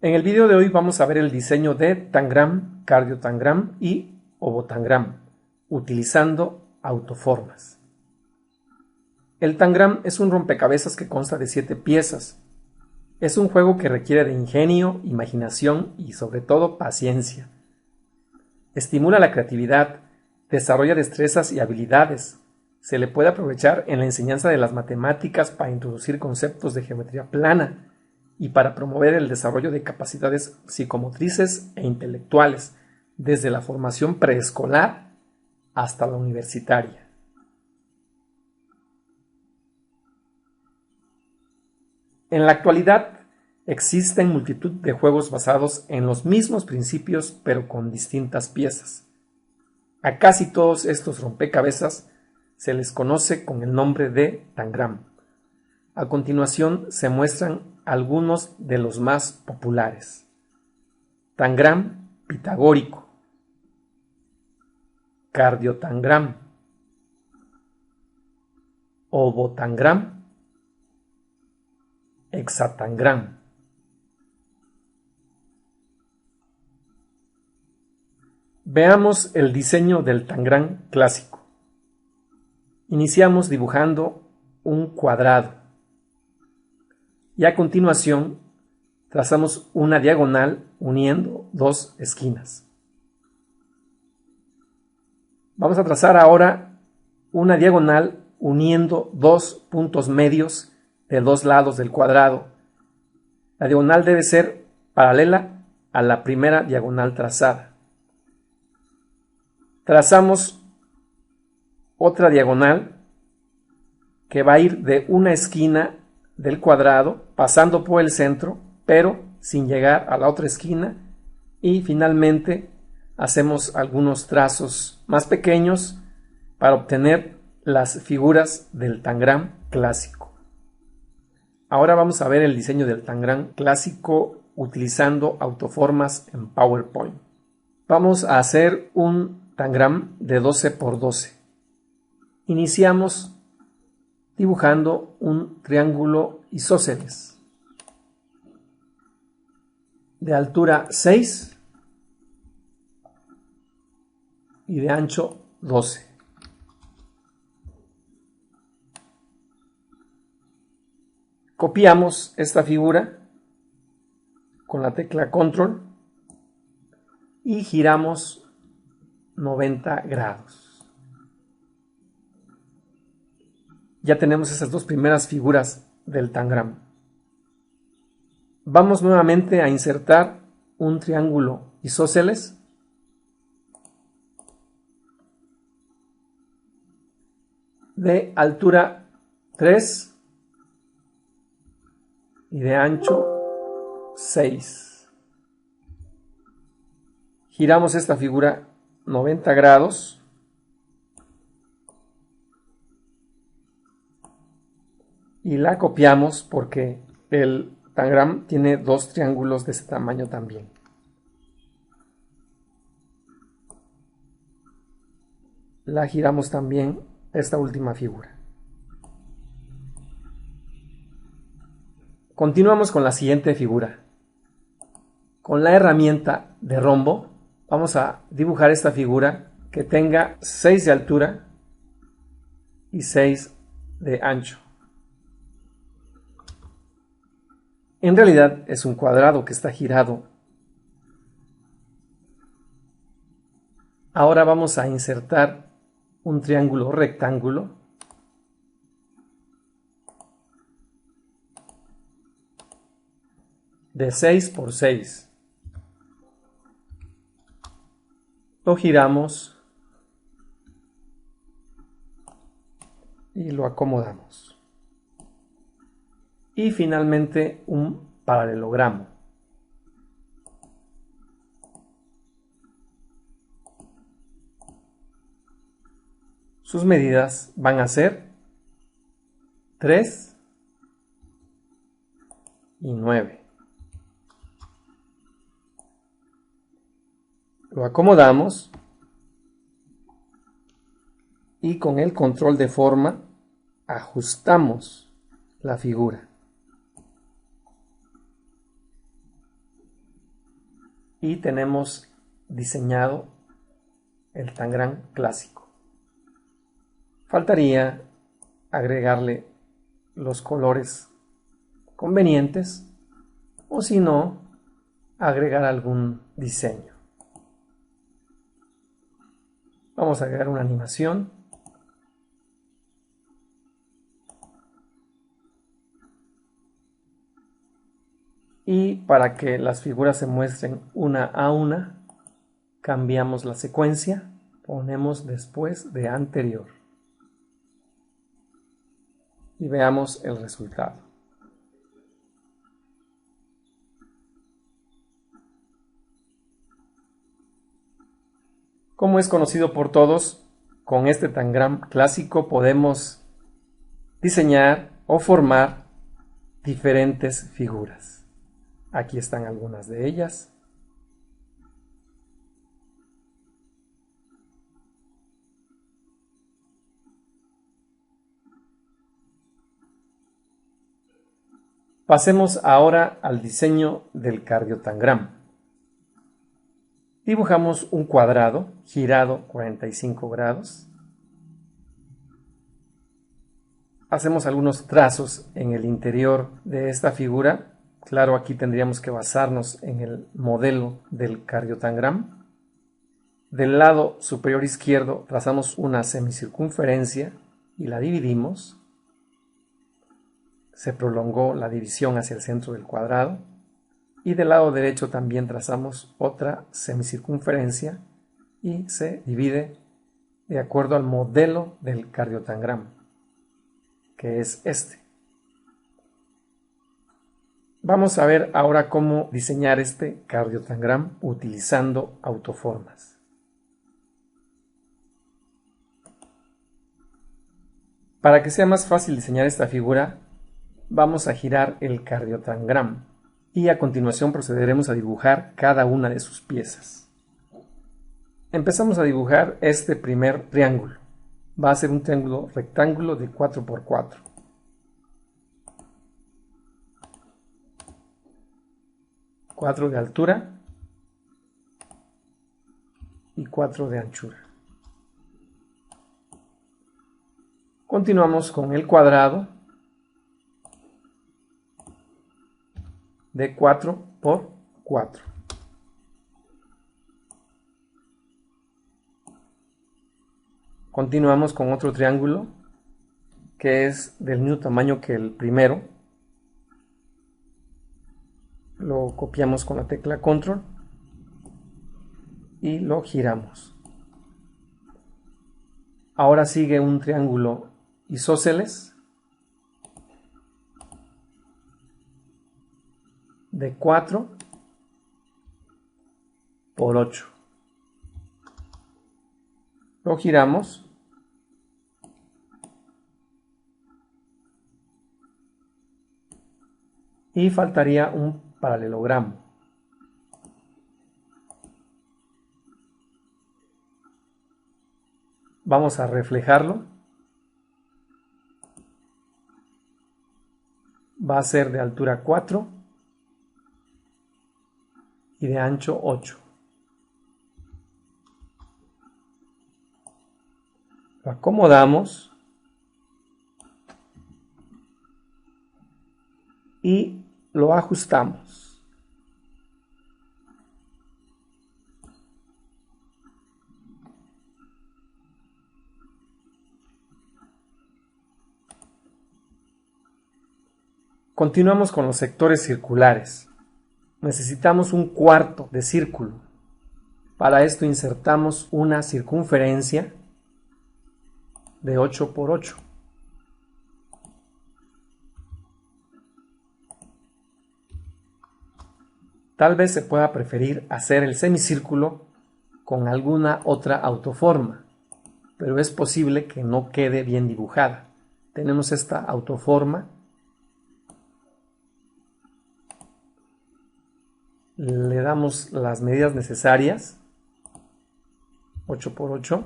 En el video de hoy vamos a ver el diseño de tangram, cardiotangram y ovotangram, utilizando autoformas. El tangram es un rompecabezas que consta de 7 piezas. Es un juego que requiere de ingenio, imaginación y sobre todo paciencia. Estimula la creatividad, desarrolla destrezas y habilidades. Se le puede aprovechar en la enseñanza de las matemáticas para introducir conceptos de geometría plana y para promover el desarrollo de capacidades psicomotrices e intelectuales, desde la formación preescolar hasta la universitaria. En la actualidad existen multitud de juegos basados en los mismos principios pero con distintas piezas. A casi todos estos rompecabezas se les conoce con el nombre de tangram. A continuación se muestran algunos de los más populares. Tangram pitagórico, cardiotangram, ovotangram, hexatangram. Veamos el diseño del tangram clásico. Iniciamos dibujando un cuadrado y a continuación trazamos una diagonal uniendo dos esquinas. Vamos a trazar ahora una diagonal uniendo dos puntos medios de dos lados del cuadrado. La diagonal debe ser paralela a la primera diagonal trazada. Trazamos otra diagonal que va a ir de una esquina del cuadrado pasando por el centro, pero sin llegar a la otra esquina, y finalmente hacemos algunos trazos más pequeños para obtener las figuras del tangram clásico. Ahora vamos a ver el diseño del tangram clásico utilizando autoformas en PowerPoint. Vamos a hacer un tangram de 12 por 12. Iniciamos dibujando un triángulo isósceles de altura 6 y de ancho 12. Copiamos esta figura con la tecla Control y giramos 90 grados. Ya tenemos esas dos primeras figuras del tangram. Vamos nuevamente a insertar un triángulo isósceles de altura 3 y de ancho 6. Giramos esta figura 90 grados y la copiamos porque el tangram tiene dos triángulos de ese tamaño también. La giramos también esta última figura. Continuamos con la siguiente figura. Con la herramienta de rombo vamos a dibujar esta figura que tenga 6 de altura y 6 de ancho. En realidad es un cuadrado que está girado. Ahora vamos a insertar un triángulo rectángulo de 6 por 6. Lo giramos y lo acomodamos. Y finalmente un paralelogramo. Sus medidas van a ser 3 y 9. Lo acomodamos y con el control de forma ajustamos la figura. y tenemos diseñado el tangram clásico. Faltaría agregarle los colores convenientes o si no, agregar algún diseño. Vamos a agregar una animación. Y para que las figuras se muestren una a una, cambiamos la secuencia, ponemos después de anterior. Y veamos el resultado. Como es conocido por todos, con este tangram clásico podemos diseñar o formar diferentes figuras. Aquí están algunas de ellas. Pasemos ahora al diseño del cardiotangram. Dibujamos un cuadrado girado 45 grados. Hacemos algunos trazos en el interior de esta figura. Claro, aquí tendríamos que basarnos en el modelo del cardiotangram. Del lado superior izquierdo trazamos una semicircunferencia y la dividimos. Se prolongó la división hacia el centro del cuadrado. Y del lado derecho también trazamos otra semicircunferencia y se divide de acuerdo al modelo del cardiotangram, que es este. Vamos a ver ahora cómo diseñar este cardiotangram utilizando autoformas. Para que sea más fácil diseñar esta figura, vamos a girar el cardiotangram y a continuación procederemos a dibujar cada una de sus piezas. Empezamos a dibujar este primer triángulo. Va a ser un triángulo rectángulo de 4×4. Cuatro de altura y 4 de anchura. Continuamos con el cuadrado de 4×4. Continuamos con otro triángulo que es del mismo tamaño que el primero. Lo copiamos con la tecla Control y lo giramos. Ahora sigue un triángulo isósceles de 4×8. Lo giramos y faltaría un paralelogramo. Vamos a reflejarlo. Va a ser de altura 4 y de ancho 8. Lo acomodamos y lo ajustamos. Continuamos con los sectores circulares. Necesitamos un cuarto de círculo. Para esto insertamos una circunferencia de 8×8. Tal vez se pueda preferir hacer el semicírculo con alguna otra autoforma, pero es posible que no quede bien dibujada. Tenemos esta autoforma. Le damos las medidas necesarias, 8×8,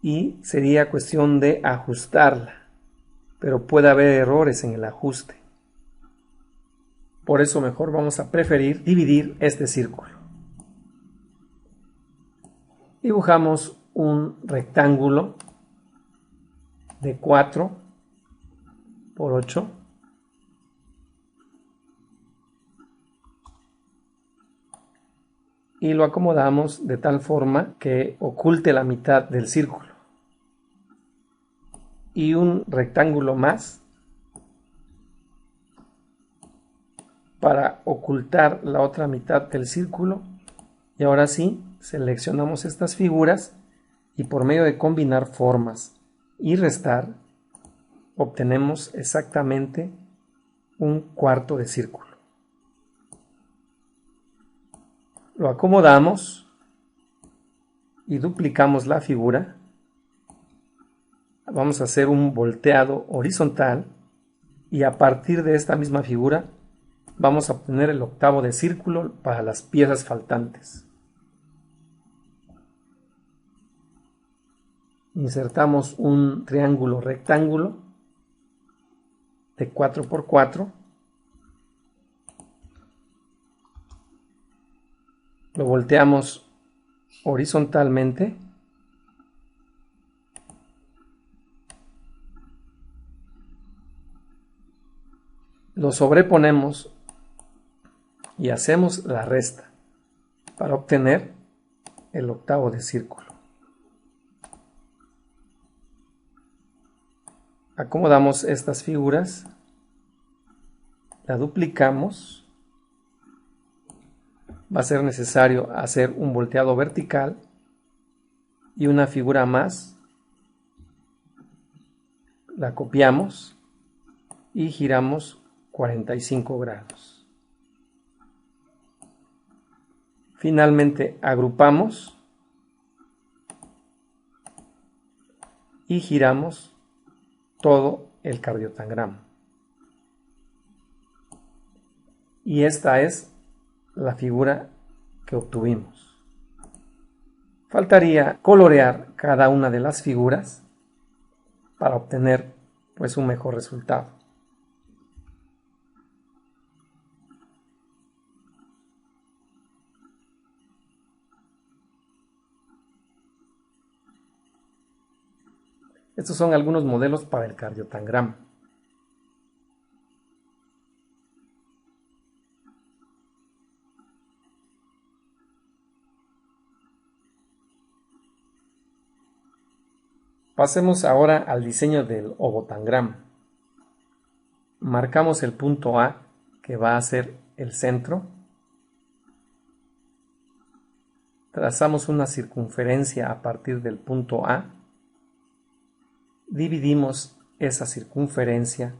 y sería cuestión de ajustarla, pero puede haber errores en el ajuste. Por eso mejor vamos a preferir dividir este círculo. Dibujamos un rectángulo de 4 por 8. Y lo acomodamos de tal forma que oculte la mitad del círculo. Y un rectángulo más para ocultar la otra mitad del círculo. Y ahora sí, seleccionamos estas figuras y por medio de combinar formas y restar, obtenemos exactamente un cuarto de círculo. Lo acomodamos y duplicamos la figura. Vamos a hacer un volteado horizontal y a partir de esta misma figura vamos a obtener el octavo de círculo para las piezas faltantes. Insertamos un triángulo rectángulo de 4 por 4. Lo volteamos horizontalmente. Lo sobreponemos y hacemos la resta para obtener el octavo de círculo. Acomodamos estas figuras, la duplicamos. Va a ser necesario hacer un volteado vertical y una figura más. La copiamos y giramos 45 grados. Finalmente agrupamos y giramos todo el cardiotangrama. Y esta es la figura que obtuvimos. Faltaría colorear cada una de las figuras para obtener pues un mejor resultado. Estos son algunos modelos para el cardiotangrama. Pasemos ahora al diseño del ovotangrama. Marcamos el punto A, que va a ser el centro. Trazamos una circunferencia a partir del punto A. Dividimos esa circunferencia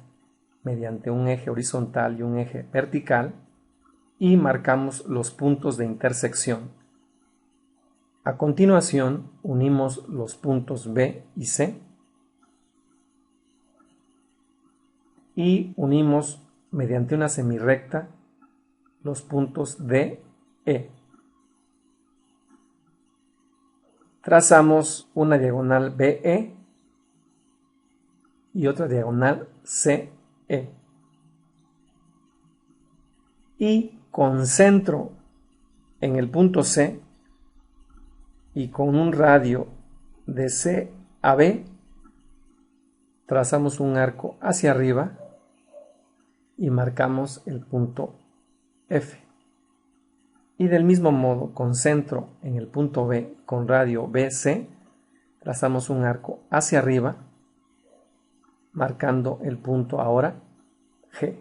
mediante un eje horizontal y un eje vertical y marcamos los puntos de intersección. A continuación, unimos los puntos B y C y unimos mediante una semirrecta los puntos D, E. Trazamos una diagonal BE y otra diagonal CE. Y con centro en el punto C y con un radio de C a B, trazamos un arco hacia arriba y marcamos el punto F. Y del mismo modo, con centro en el punto B, con radio BC, trazamos un arco hacia arriba, marcando el punto ahora G.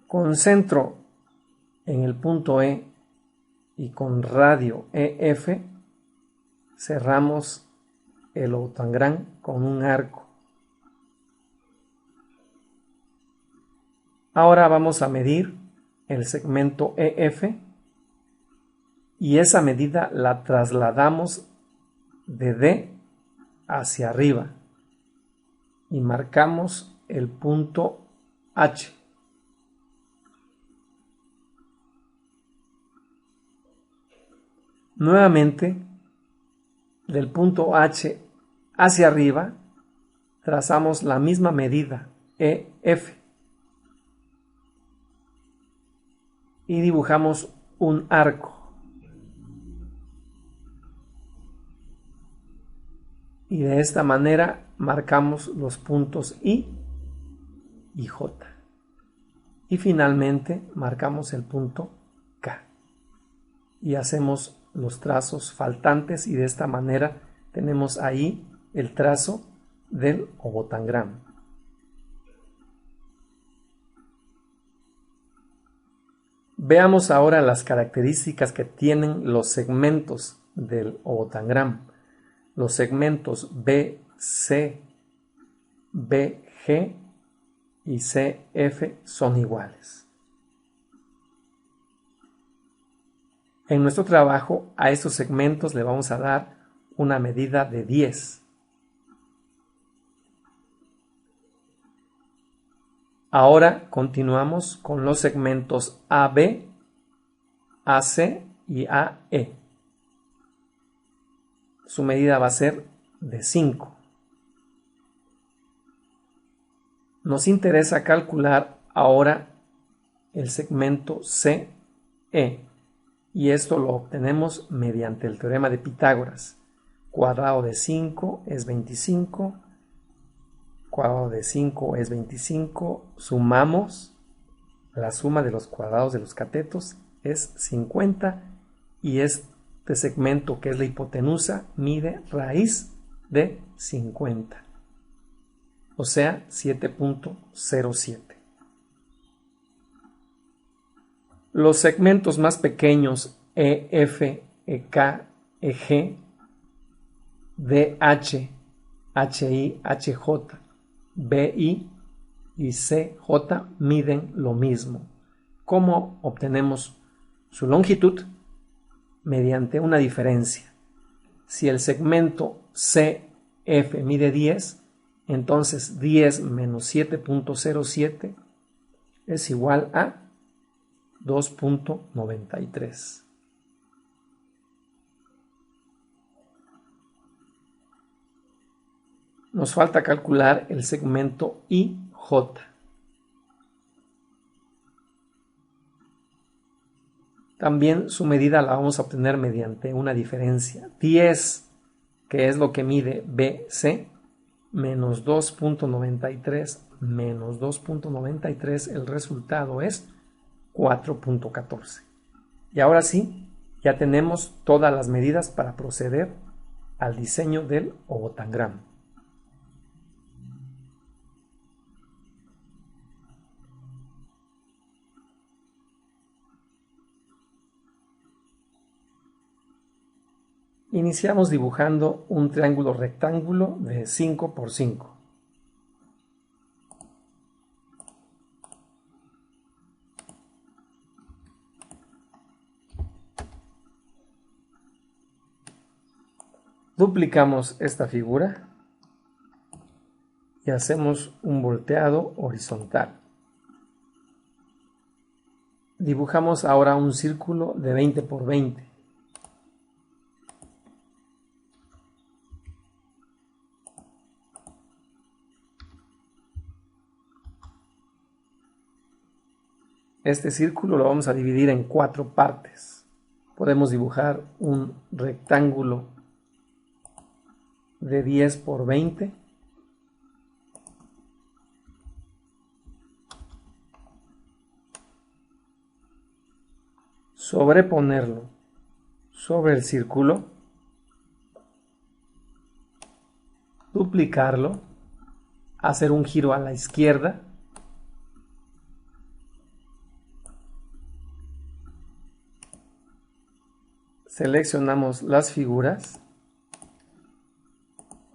Con centro en el punto E y con radio EF, cerramos el ovotangrama con un arco. Ahora vamos a medir el segmento EF y esa medida la trasladamos de D hacia arriba y marcamos el punto H. Nuevamente, del punto H hacia arriba, trazamos la misma medida, EF, y dibujamos un arco. Y de esta manera marcamos los puntos I y J. Y finalmente marcamos el punto K. Y hacemos los trazos faltantes y de esta manera tenemos ahí el trazo del obotangrama. Veamos ahora las características que tienen los segmentos del obotangrama. Los segmentos BC, BG y CF son iguales. En nuestro trabajo a estos segmentos le vamos a dar una medida de 10. Ahora continuamos con los segmentos AB, AC y AE. Su medida va a ser de 5. Nos interesa calcular ahora el segmento CE y esto lo obtenemos mediante el teorema de Pitágoras. Cuadrado de 5 es 25, cuadrado de 5 es 25, sumamos, la suma de los cuadrados de los catetos es 50 y este segmento, que es la hipotenusa, mide raíz de 50, o sea 7.07. Los segmentos más pequeños EF, EK, EG, DH, HI, HJ, BI y CJ miden lo mismo. ¿Cómo obtenemos su longitud? Mediante una diferencia. Si el segmento CF mide 10, entonces 10 menos 7.07 es igual a 2.93. Nos falta calcular el segmento IJ. También su medida la vamos a obtener mediante una diferencia. 10, que es lo que mide BC, menos 2.93 menos 2.93, el resultado es 4.14. Y ahora sí, ya tenemos todas las medidas para proceder al diseño del obotangrama. Iniciamos dibujando un triángulo rectángulo de 5 por 5. Duplicamos esta figura y hacemos un volteado horizontal. Dibujamos ahora un círculo de 20 por 20. Este círculo lo vamos a dividir en 4 partes. Podemos dibujar un rectángulo de 10 por 20. Sobreponerlo sobre el círculo, duplicarlo, hacer un giro a la izquierda, seleccionamos las figuras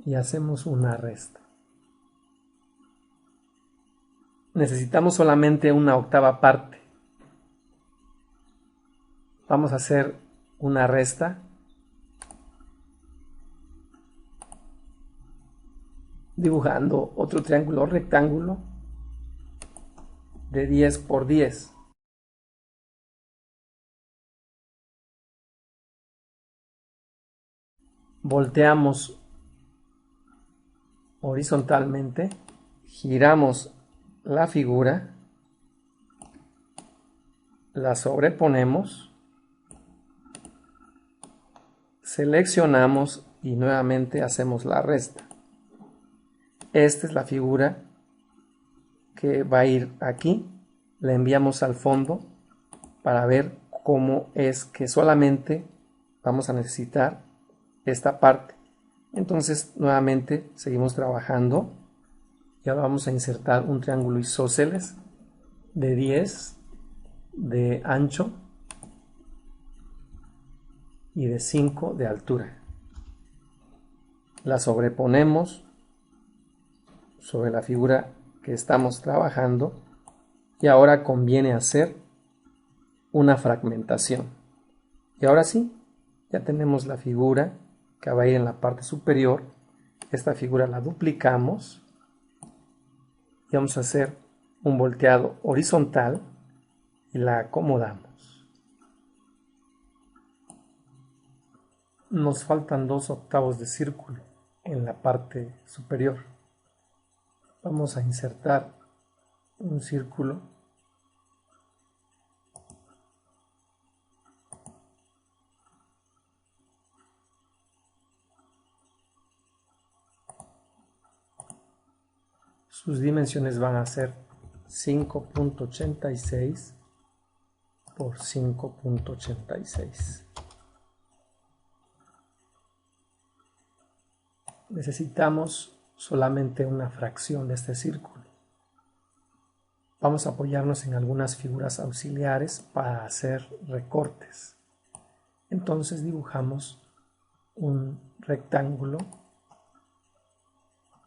y hacemos una resta. Necesitamos solamente una octava parte. Vamos a hacer una resta dibujando otro triángulo rectángulo de 10 por 10. Volteamos horizontalmente, giramos la figura la sobreponemos, seleccionamos y nuevamente hacemos la resta. Esta es la figura que va a ir aquí, la enviamos al fondo para ver cómo es que solamente vamos a necesitar esta parte. Entonces nuevamente seguimos trabajando y ahora vamos a insertar un triángulo isósceles de 10 de ancho y de 5 de altura. La sobreponemos sobre la figura que estamos trabajando y ahora conviene hacer una fragmentación. Y ahora sí, ya tenemos la figura que va a ir en la parte superior. Esta figura la duplicamos y vamos a hacer un volteado horizontal y la acomodamos. Nos faltan 2/8 de círculo en la parte superior. Vamos a insertar un círculo sus dimensiones van a ser 5.86 por 5.86. Necesitamos solamente una fracción de este círculo. Vamos a apoyarnos en algunas figuras auxiliares para hacer recortes. Entonces dibujamos un rectángulo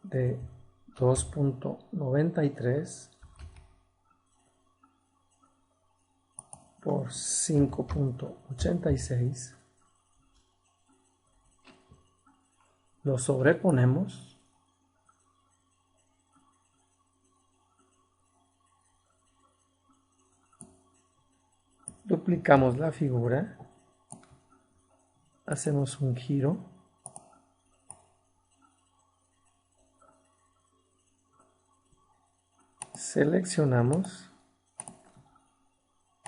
de 2.93 por 5.86. Lo sobreponemos duplicamos la figura, hacemos un giro, seleccionamos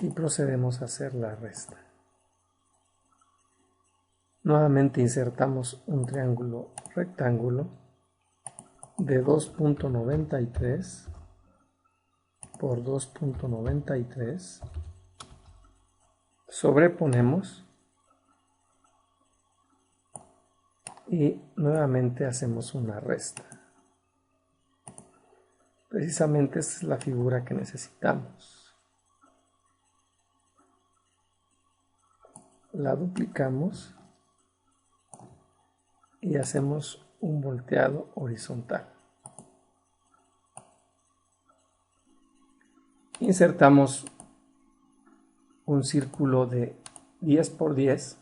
y procedemos a hacer la resta. Nuevamente insertamos un triángulo rectángulo de 2.93 por 2.93, sobreponemos y nuevamente hacemos una resta. Precisamente esta es la figura que necesitamos. La duplicamos y hacemos un volteado horizontal. Insertamos un círculo de 10 por 10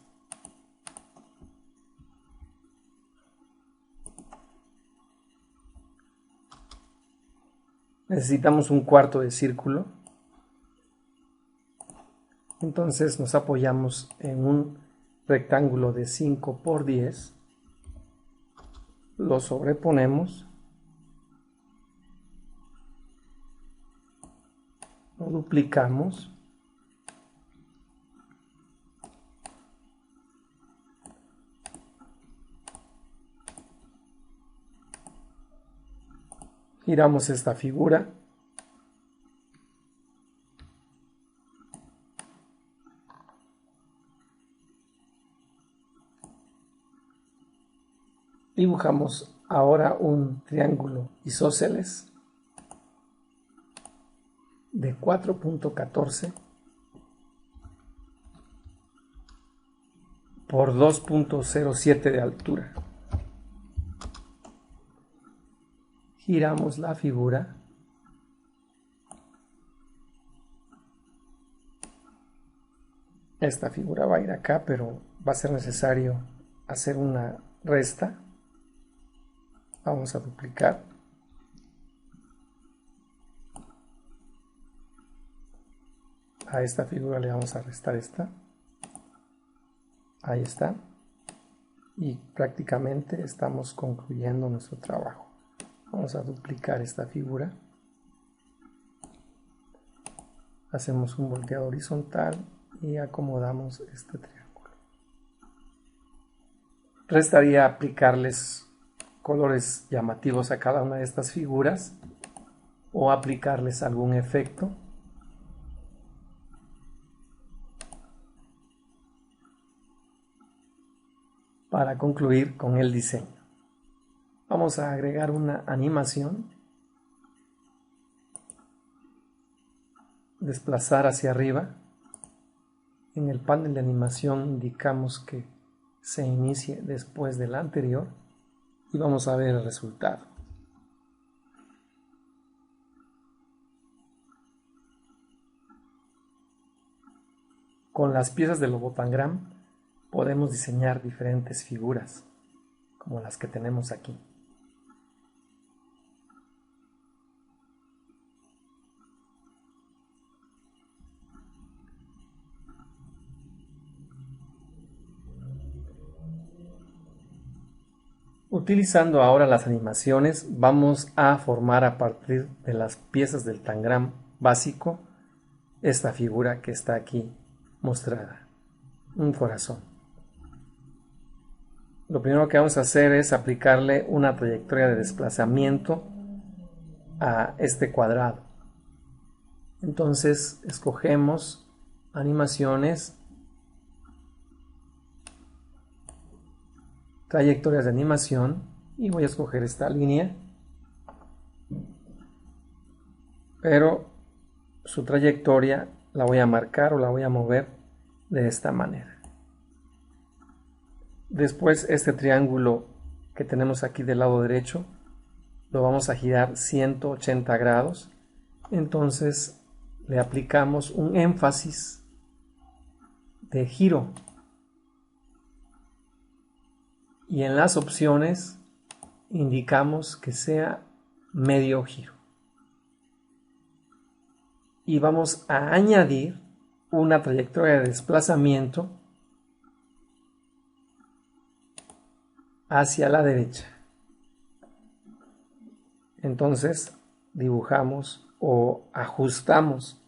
necesitamos un cuarto de círculo, entonces nos apoyamos en un rectángulo de 5 por 10, lo sobreponemos, lo duplicamos giramos esta figura dibujamos ahora un triángulo isósceles de 4.14 por 2.07 de altura. Giramos la figura esta figura va a ir acá, pero va a ser necesario hacer una resta. Vamos a duplicar a esta figura, le vamos a restar esta, ahí está, y prácticamente estamos concluyendo nuestro trabajo. Vamos a duplicar esta figura, Hacemos un volteado horizontal y acomodamos este triángulo. Restaría aplicarles colores llamativos a cada una de estas figuras o aplicarles algún efecto. Para concluir con el diseño, vamos a agregar una animación, desplazar hacia arriba. En el panel de animación indicamos que se inicie después de la anterior y vamos a ver el resultado. Con las piezas del Lobotangram podemos diseñar diferentes figuras, como las que tenemos aquí. Utilizando ahora las animaciones, vamos a formar a partir de las piezas del Tangram básico esta figura que está aquí mostrada, un corazón. Lo primero que vamos a hacer es aplicarle una trayectoria de desplazamiento a este cuadrado. Entonces escogemos animaciones, trayectorias de animación, y voy a escoger esta línea, pero su trayectoria la voy a marcar o la voy a mover de esta manera. Después este triángulo que tenemos aquí del lado derecho lo vamos a girar 180 grados. Entonces le aplicamos un énfasis de giro y en las opciones indicamos que sea medio giro y vamos a añadir una trayectoria de desplazamiento hacia la derecha. Entonces dibujamos o ajustamos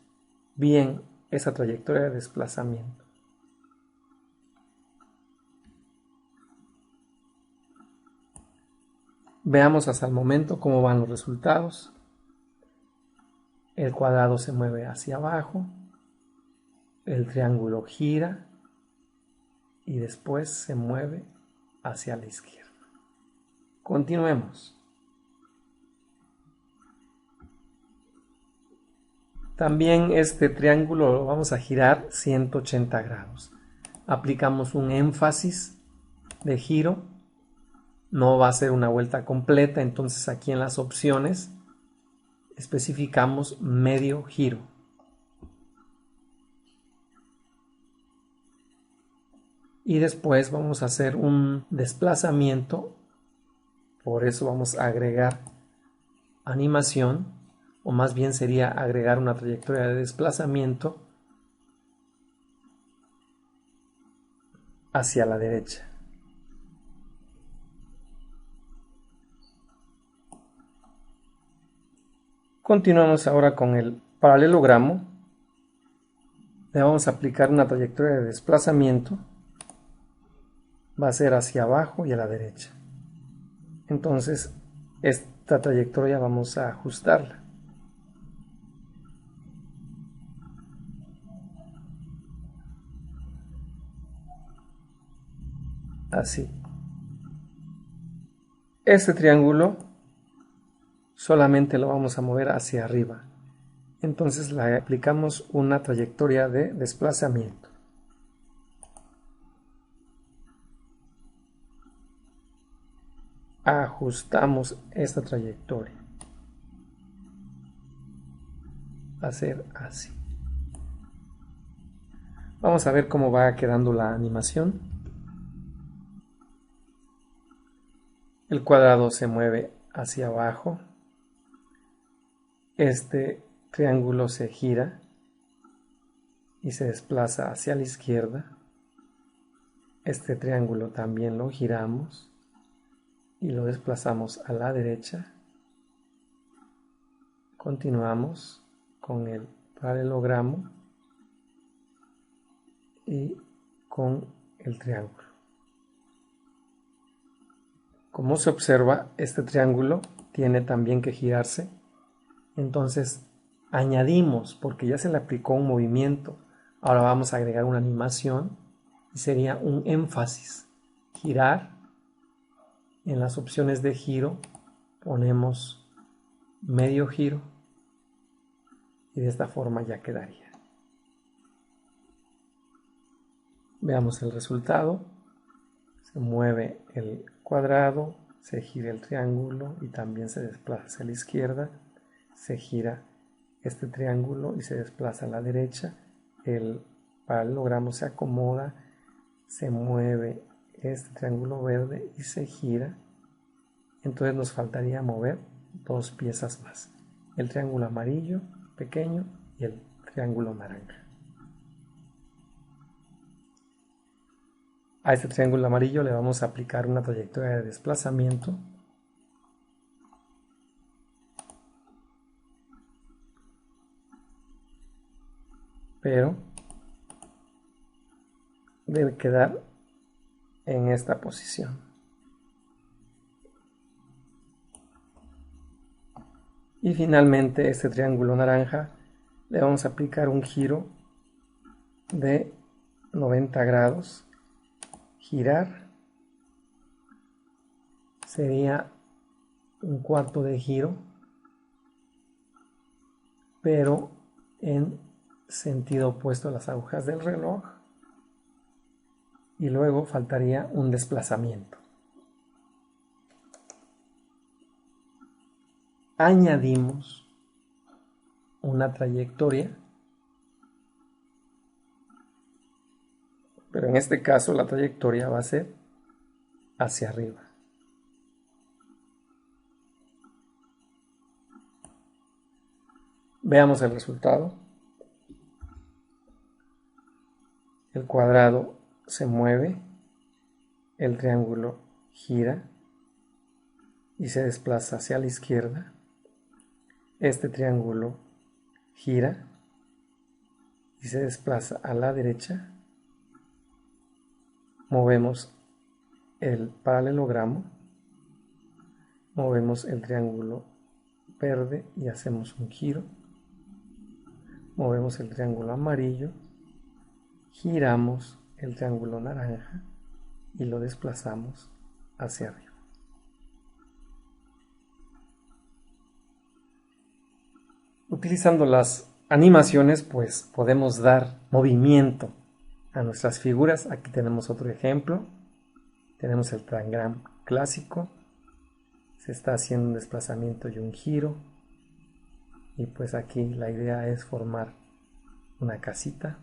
bien esa trayectoria de desplazamiento. Veamos hasta el momento cómo van los resultados. El cuadrado se mueve hacia abajo, el triángulo gira y después se mueve hacia la izquierda. Continuemos. También este triángulo lo vamos a girar 180 grados. Aplicamos un énfasis de giro. No va a ser una vuelta completa, entonces aquí en las opciones especificamos medio giro. Y después vamos a hacer un desplazamiento, por eso vamos a agregar animación, o más bien sería agregar una trayectoria de desplazamiento hacia la derecha. Continuamos ahora con el paralelogramo. Le vamos a aplicar una trayectoria de desplazamiento. Va a ser hacia abajo y a la derecha. Entonces esta trayectoria vamos a ajustarla. Así. Este triángulo solamente lo vamos a mover hacia arriba. Entonces le aplicamos una trayectoria de desplazamiento. Ajustamos esta trayectoria. Va a ser así. Vamos a ver cómo va quedando la animación. El cuadrado se mueve hacia abajo. Este triángulo se gira y se desplaza hacia la izquierda. Este triángulo también lo giramos y lo desplazamos a la derecha. Continuamos con el paralelogramo y con el triángulo. Como se observa, este triángulo tiene también que girarse, entonces añadimos, porque ya se le aplicó un movimiento, ahora vamos a agregar una animación y sería un énfasis. Girar, en las opciones de giro ponemos medio giro y de esta forma ya quedaría. Veamos el resultado. Se mueve el cuadrado, se gira el triángulo y también se desplaza hacia la izquierda. Se gira este triángulo y se desplaza a la derecha. El paralelogramo se acomoda, se mueve este triángulo verde y se gira. Entonces nos faltaría mover dos piezas más: el triángulo amarillo pequeño y el triángulo naranja. A este triángulo amarillo le vamos a aplicar una trayectoria de desplazamiento pero debe quedar en esta posición. Y finalmente este triángulo naranja le vamos a aplicar un giro de 90 grados. Girar sería un cuarto de giro, pero en sentido opuesto a las agujas del reloj, y luego faltaría un desplazamiento. Añadimos una trayectoria, pero en este caso la trayectoria va a ser hacia arriba. Veamos el resultado. El cuadrado se mueve, el triángulo gira y se desplaza hacia la izquierda. Este triángulo gira y se desplaza a la derecha. Movemos el paralelogramo, movemos el triángulo verde y hacemos un giro. Movemos el triángulo amarillo, giramos el triángulo naranja y lo desplazamos hacia arriba. Utilizando las animaciones, pues podemos dar movimiento a nuestras figuras. Aquí tenemos otro ejemplo. Tenemos el tangram clásico. Se está haciendo un desplazamiento y un giro. Y pues aquí la idea es formar una casita.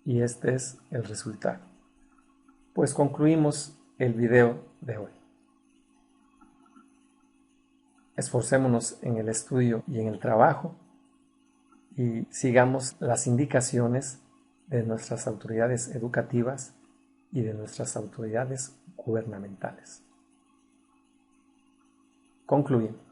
Y este es el resultado. Pues concluimos el video de hoy. Esforcémonos en el estudio y en el trabajo y sigamos las indicaciones de nuestras autoridades educativas y de nuestras autoridades gubernamentales. Concluimos.